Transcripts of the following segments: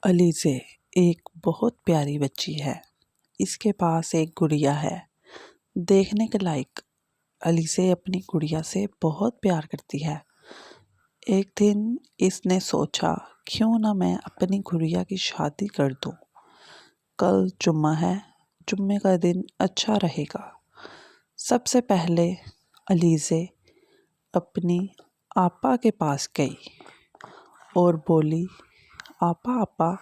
अलीज़े एक बहुत प्यारी बच्ची है। इसके पास एक गुड़िया है, देखने के लायक। अलीज़े अपनी गुड़िया से बहुत प्यार करती है। एक दिन इसने सोचा, क्यों ना मैं अपनी गुड़िया की शादी कर दूं। कल जुम्मा है, जुम्मे का दिन अच्छा रहेगा। सबसे पहले अलीज़े अपनी आपा के पास गई और बोली, आपा आपा,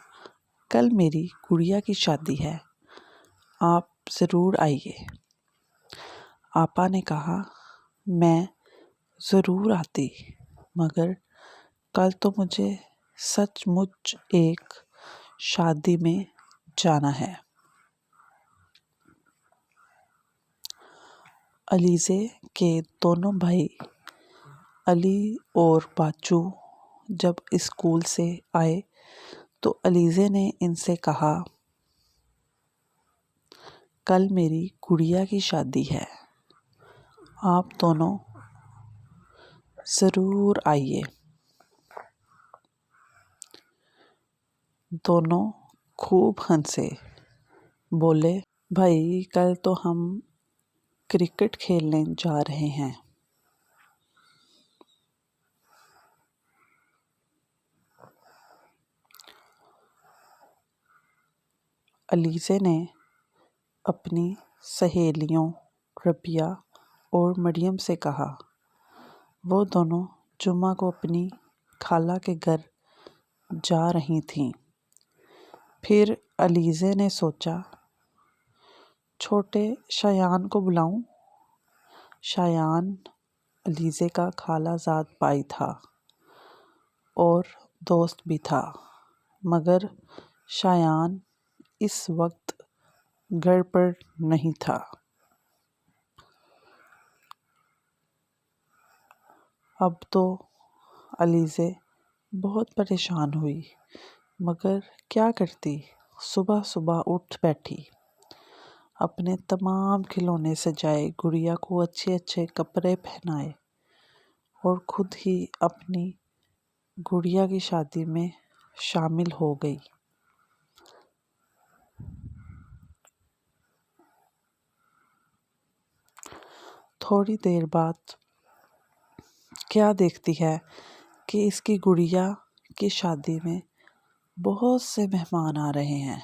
कल मेरी गुड़िया की शादी है, आप ज़रूर आइए। आपा ने कहा, मैं ज़रूर आती, मगर कल तो मुझे सचमुच एक शादी में जाना है। अलीज़े के दोनों भाई अली और बाचू जब स्कूल से आए तो अलीज़े ने इनसे कहा, कल मेरी गुड़िया की शादी है, आप दोनों ज़रूर आइए। दोनों खूब हंसे, बोले, भाई कल तो हम क्रिकेट खेलने जा रहे हैं। अलीज़े ने अपनी सहेलियों रबिया और मरियम से कहा। वो दोनों जुम्मा को अपनी खाला के घर जा रही थीं। फिर अलीज़े ने सोचा, छोटे शायान को बुलाऊं। शायान अलीज़े का खालाजाद भाई था और दोस्त भी था, मगर शायान इस वक्त घर पर नहीं था। अब तो अलीज़े बहुत परेशान हुई, मगर क्या करती। सुबह सुबह उठ बैठी, अपने तमाम खिलौने सजाए, गुड़िया को अच्छे अच्छे कपड़े पहनाए और खुद ही अपनी गुड़िया की शादी में शामिल हो गई। थोड़ी देर बाद क्या देखती है कि इसकी गुड़िया की शादी में बहुत से मेहमान आ रहे हैं।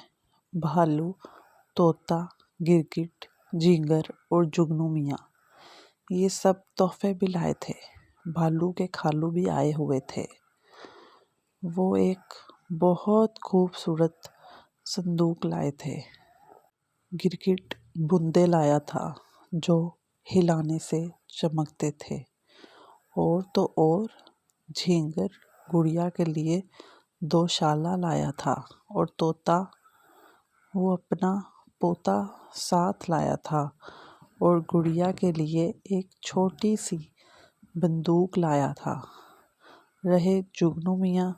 भालू, तोता, गिरगिट, झींगर और जुगनू मियाँ, ये सब तोहफे भी लाए थे। भालू के खालू भी आए हुए थे। वो एक बहुत खूबसूरत संदूक लाए थे। गिरगिट बूंदे लाया था जो हिलाने से चमकते थे। और तो और झींगर गुड़िया के लिए 2 शाला लाया था और तोता वो अपना पोता साथ लाया था और गुड़िया के लिए एक छोटी सी बंदूक लाया था। रहे जुगनू मियाँ,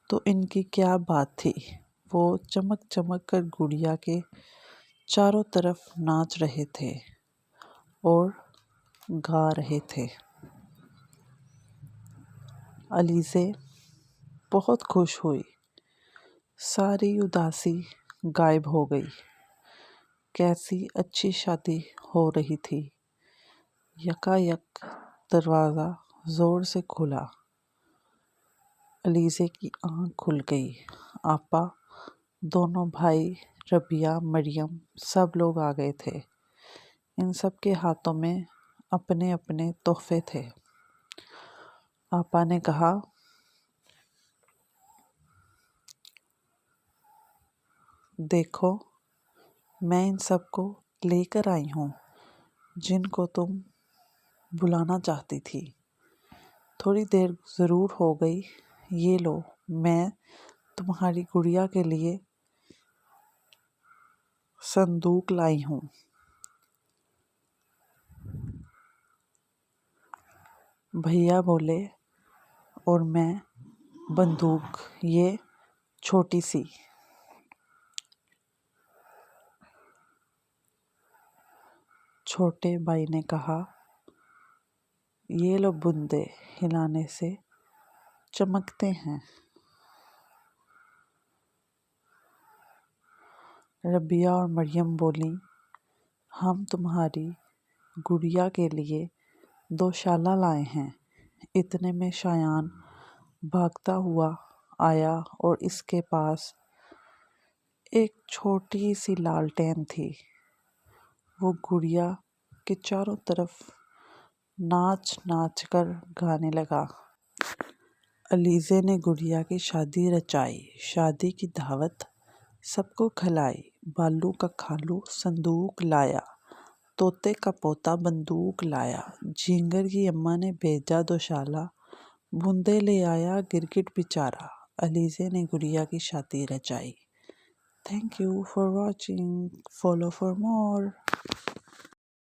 तो इनकी क्या बात थी। वो चमक चमक कर गुड़िया के चारों तरफ नाच रहे थे और गा रहे थे। अलीज़े बहुत खुश हुई, सारी उदासी गायब हो गई। कैसी अच्छी शादी हो रही थी। यकायक दरवाज़ा ज़ोर से खुला। अलीज़े की आँख खुल गई। आपा, दोनों भाई, रबिया, मरियम, सब लोग आ गए थे। इन सब के हाथों में अपने अपने तोहफे थे। आपा ने कहा, देखो, मैं इन सबको लेकर आई हूँ जिनको तुम बुलाना चाहती थी। थोड़ी देर ज़रूर हो गई। ये लो, मैं तुम्हारी गुड़िया के लिए संदूक लाई हूँ। भैया बोले, और मैं बंदूक, ये छोटी सी। छोटे भाई ने कहा, ये लो बूंदे, हिलाने से चमकते हैं। रबिया और मरियम बोली, हम तुम्हारी गुड़िया के लिए 2 शाला लाए हैं। इतने में शायान भागता हुआ आया और इसके पास एक छोटी सी लालटेन थी। वो गुड़िया के चारों तरफ नाच नाच कर गाने लगा। अलीज़े ने गुड़िया की शादी रचाई, शादी की दावत सबको खिलाई। बालू का खालू संदूक लाया, तोते का पोता बंदूक लाया। झींगर की अम्मा ने भेजा 2 शाला, बूंदे ले आया गिरगिट बेचारा। अलीज़े ने गुड़िया की शादी रचाई। Thank you for watching. Follow for more.